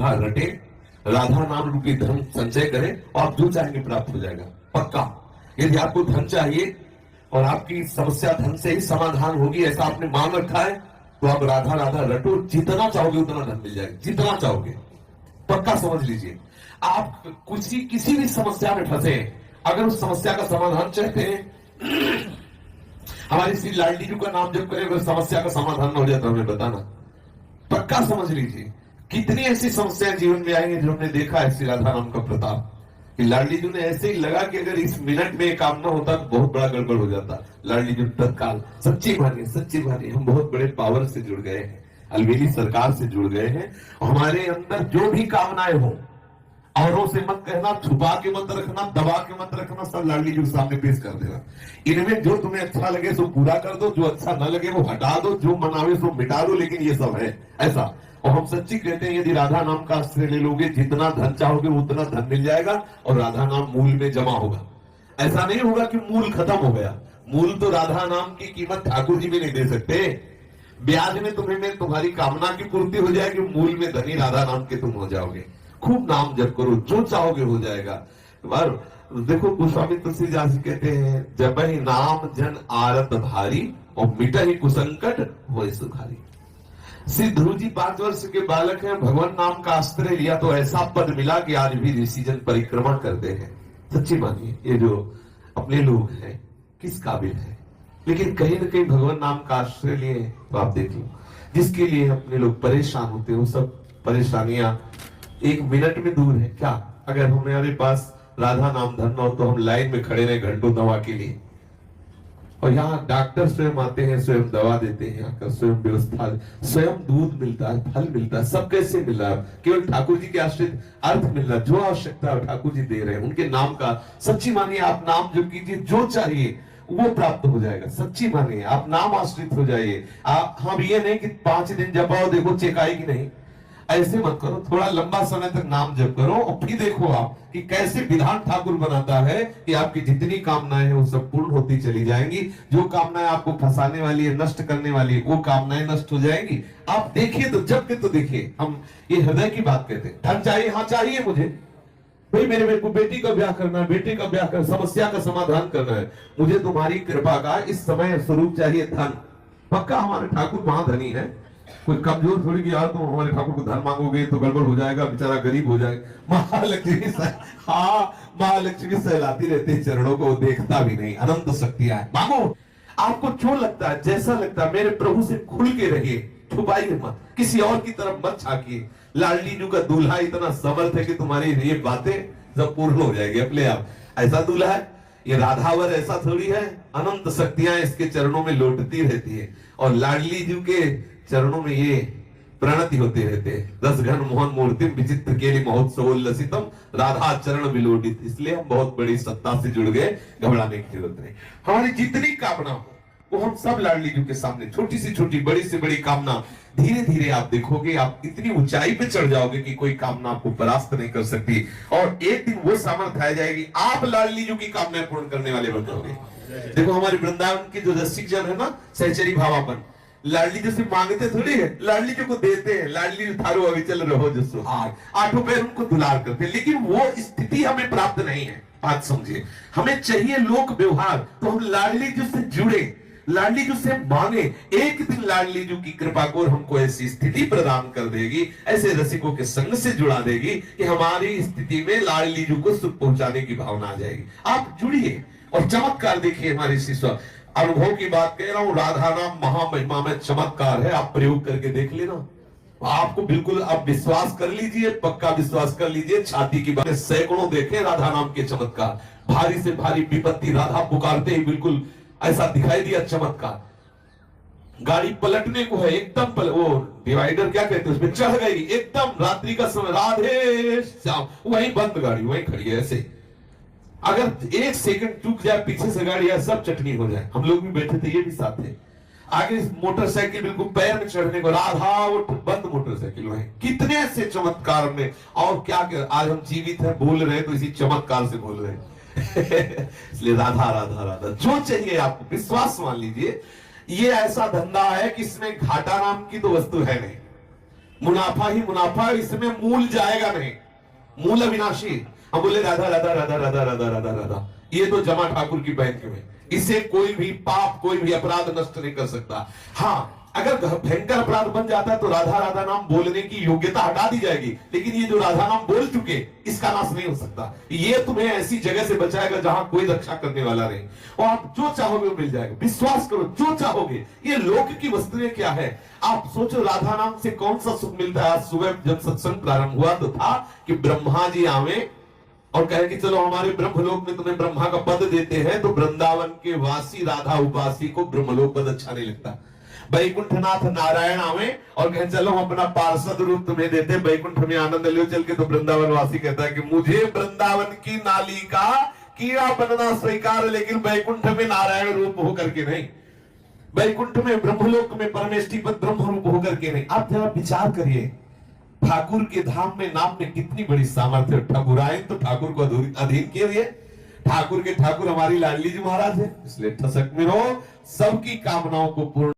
राधा रटे, राधा नाम रूपी धन संचय करें और आप जो चाहेंगे प्राप्त हो जाएगा पक्का। यदि आपको धन चाहिए और आपकी समस्या धन से ही समाधान होगी ऐसा आपने मान रखा है, तो आप राधा राधा रटो, जितना चाहोगे उतना धन मिल जाएगा, जितना चाहोगे, पक्का समझ लीजिए। आप किसी भी समस्या में फंसे, अगर उस समस्या का समाधान चाहते हैं, हमारी श्री लाडली जी का नाम जब करें, अगर समस्या का समाधान हो जाए तो हमें बताना, पक्का समझ लीजिए। कितनी ऐसी समस्याएं जीवन में आएंगी जो हमने देखा है श्री राधा नाम का प्रताप, कि लाडली जी ने ऐसे ही लगा कि अगर इस मिनट में काम ना होता तो बहुत बड़ा गड़बड़ हो जाता। लाडली जी तत्काल सच्ची मानिए हम बहुत बड़े पावर से जुड़ गए हैं, अलवेली सरकार से जुड़ गए हैं। हमारे अंदर जो भी कामनाएं हो, औरों से मत कहना, छुपा के मत रखना, दबा के मत रखना, सब लाडली जी के सामने पेश कर देना। इनमें जो तुम्हें अच्छा लगे सो पूरा कर दो, जो अच्छा न लगे वो हटा दो, जो मनावे सो मिटा दो, लेकिन ये सब है ऐसा। और हम सच्ची कहते हैं, यदि राधा नाम का आश्रय ले लोगे, जितना धन चाहोगे उतना धन मिल जाएगा और राधा नाम मूल में जमा होगा। ऐसा नहीं होगा कि मूल खत्म हो गया, मूल तो राधा नाम की कीमत ठाकुर जी भी नहीं दे सकते। ब्याज में तुम्हारी कामना की पूर्ति हो जाएगी, मूल में धनी राधा नाम के तुम हो जाओगे। खूब नाम जप करो, जो चाहोगे हो जाएगा। देखो गोस्वामी तुलसीदास कहते हैं, जब ही नाम जन आरत भारी और मिटा ही कुसंकट वो सुखारी। श्री ध्रुव जी 5 वर्ष के बालक हैं, भगवान नाम का आश्रय लिया तो ऐसा पद मिला कि आज भी ऋषिजन परिक्रमा करते हैं। सच्ची मानिए, ये जो अपने लोग हैं किस काबिल है, लेकिन कहीं ना कहीं भगवान नाम का आश्रय लिए तो आप देख लो, जिसके लिए अपने लोग परेशान होते हैं, वो सब परेशानियां 1 मिनट में दूर है। क्या अगर हमारे पास राधा नाम धन हो तो हम लाइन में खड़े रहे घंटों दवा के लिए, और यहाँ डॉक्टर स्वयं आते हैं, स्वयं दवा देते हैं, आकर स्वयं व्यवस्था, स्वयं दूध मिलता है, फल मिलता है, सब कैसे मिल रहा है? केवल ठाकुर जी के आश्रित अर्थ मिल रहा है, जो आवश्यकता है ठाकुर जी दे रहे हैं, उनके नाम का। सच्ची मानिए, आप नाम जो कीजिए, जो चाहिए वो प्राप्त हो जाएगा। सच्ची मानिए, आप नाम आश्रित हो जाइए। आप हम ये नहीं कि 5 दिन जपाओ देखो चेक आएगी, नहीं, ऐसे मत करो। थोड़ा लंबा समय तक नाम जप करो और फिर देखो आप कि कैसे विधान ठाकुर बनाता है कि आपकी जितनी कामनाएं हैं वो सब पूर्ण होती चली जाएंगी। जो कामनाएं आपको फंसाने वाली है, नष्ट करने वाली है, वो कामनाएं नष्ट हो जाएंगी। आप देखिए तो, जब के तो देखिए। हम ये हृदय की बात कहते हैं। धन चाहिए, हाँ चाहिए मुझे, भाई मेरे को बेटी का ब्याह करना है, बेटे का ब्याह करना, समस्या का समाधान करना है, मुझे तुम्हारी कृपा का इस समय स्वरूप चाहिए धन। पक्का हमारे ठाकुर महाधनी है, कोई कमजोर थोड़ी कि यार तुम हमारे ठाकुर को धन मांगोगे तो गड़बड़ हो जाएगा, बेचारा गरीब हो जाएगा। महालक्ष्मी सहलाती रहती है चरणों को, देखता भी नहीं, अनंत शक्तियां है, मांगो। आपको जो लगता है, जैसा लगता है, मेरे प्रभु से खुल के रहिए, छुपाइए मत, किसी और की तरफ मत झांकिए। लाडली जी का दूल्हा इतना समर्थ है कि तुम्हारी ये बातें सब पूर्ण हो जाएगी अपने आप। ऐसा दूल्हा है, ये राधावर ऐसा थोड़ी है, अनंत शक्तियां इसके चरणों में लौटती रहती है। और लाडली जी के चरणों में ये प्रणति होते रहते हैं। 10 घन मोहन मूर्ति विचित्र केली महोत्सव उल्लसितम राधा चरण विलोडित। इसलिए हम बहुत बड़ी सत्ता से जुड़ गए, घबराने की जरूरत नहीं। हमारी जितनी कामना हो वो हम सब लाडली जी के सामने, छोटी से छोटी, बड़ी से बड़ी कामना, धीरे धीरे आप देखोगे आप इतनी ऊंचाई पे चढ़ जाओगे कि कोई कामना आपको परास्त नहीं कर सकती। और एक दिन वो सामर्थ्य आ जाएगी, आप लाडली जी की कामनाएं पूर्ण करने वाले बनोगे। देखो हमारे वृंदावन के जो रसिक जन है ना, सहचरी भावापन, लाडली जी से मांगते थोड़ी है, लाडली जी को देते हैं। लाडली जी थारो अभी चल रहो जो सुहाग, 8 पैर उनको दुलार करते हैं। लेकिन वो स्थिति हमें प्राप्त नहीं है, बात समझिए। हमें चाहिए लोक व्यवहार, तो हम लाडली जी से जुड़े, लाडली जी से मांगे। एक दिन लाडली जी की कृपा को हमको ऐसी स्थिति प्रदान कर देगी, ऐसे रसिकों के संग से जुड़ा देगी कि हमारी स्थिति में लाडली जी को सुख पहुंचाने की भावना आ जाएगी। आप जुड़िए और चमत्कार देखिए। हमारी शिष्य अनुभव की बात कह रहा हूं, राधा नाम महामहिमा में चमत्कार है, आप प्रयोग करके देख लेना। आपको बिल्कुल आप विश्वास कर लीजिए, पक्का विश्वास कर लीजिए, छाती की बात। सैकड़ों देखे राधा नाम के चमत्कार, भारी से भारी विपत्ति, राधा पुकारते ही बिल्कुल ऐसा दिखाई दिया चमत्कार। गाड़ी पलटने को है, एकदम वो डिवाइडर क्या कहते हैं उसमें चढ़ गई, एकदम रात्रि का समय, राधे श्याम, वहीं बंद गाड़ी वहीं खड़ी है। ऐसे अगर 1 सेकंड चूक जाए पीछे से गाड़ी है, सब चटनी हो जाए। हम लोग भी बैठे थे, ये भी साथ थे। आगे मोटरसाइकिल बिल्कुल पैर में चढ़ने को, राधा वो बंद मोटरसाइकिल है। कितने ऐसे चमत्कार में, और क्या आज हम जीवित हैं, बोल रहे हैं तो इसी चमत्कार से बोल रहे हैं। इसलिए राधा राधा राधा जो चाहिए आपको, विश्वास मान लीजिए। ये ऐसा धंधा है कि इसमें घाटा नाम की तो वस्तु है नहीं। मुनाफा ही मुनाफा, इसमें मूल जाएगा नहीं, मूल अविनाशी। हम बोले राधा राधा राधा राधा राधा राधा राधा, ये तो जमा ठाकुर की बैंक में, इसे कोई भी पाप, कोई भी अपराध नष्ट नहीं कर सकता। हाँ, अगर भयंकर अपराध बन जाता है तो राधा राधा नाम बोलने की योग्यता हटा दी जाएगी, लेकिन ये जो राधा नाम बोल चुके, इसका नाश नहीं हो सकता। ये तुम्हें ऐसी जगह से बचाएगा जहां कोई रक्षा करने वाला नहीं, और आप जो चाहोगे वो मिल जाएगा। विश्वास करो, जो चाहोगे। ये लोक की वस्तुएं क्या है, आप सोचो राधा नाम से कौन सा सुख मिलता है। आज सुबह जब सत्संग प्रारंभ हुआ तो था कि ब्रह्मा जी आवे और कहे कि चलो हमारे ब्रह्मलोक में तुम्हें ब्रह्मा का पद देते हैं, तो वृंदावन के वासी राधा उपासी को ब्रह्मलोक पद अच्छा नहीं लगता। वैकुंठनाथ नारायण आवे और कहे चलो हम अपना पार्षद रूप तुम्हें देते, वैकुंठ में आनंद लो चल के, तो वृंदावन वासी कहता है कि मुझे वृंदावन की नाली का कीड़ा बनना स्वीकार, लेकिन वैकुंठ में नारायण रूप होकर के नहीं, वैकुंठ में ब्रह्मलोक में परमेष्टि पद ब्रह्म रूप होकर के नहीं। आप जरा विचार करिए, ठाकुर के धाम में नाम में कितनी बड़ी सामर्थ्य। ठाकुरायन तो ठाकुर को अधीन किए हुए, ठाकुर के ठाकुर हमारी लाडली जी महाराज है, इसलिए ठसक में हो, सबकी कामनाओं को पूर्ण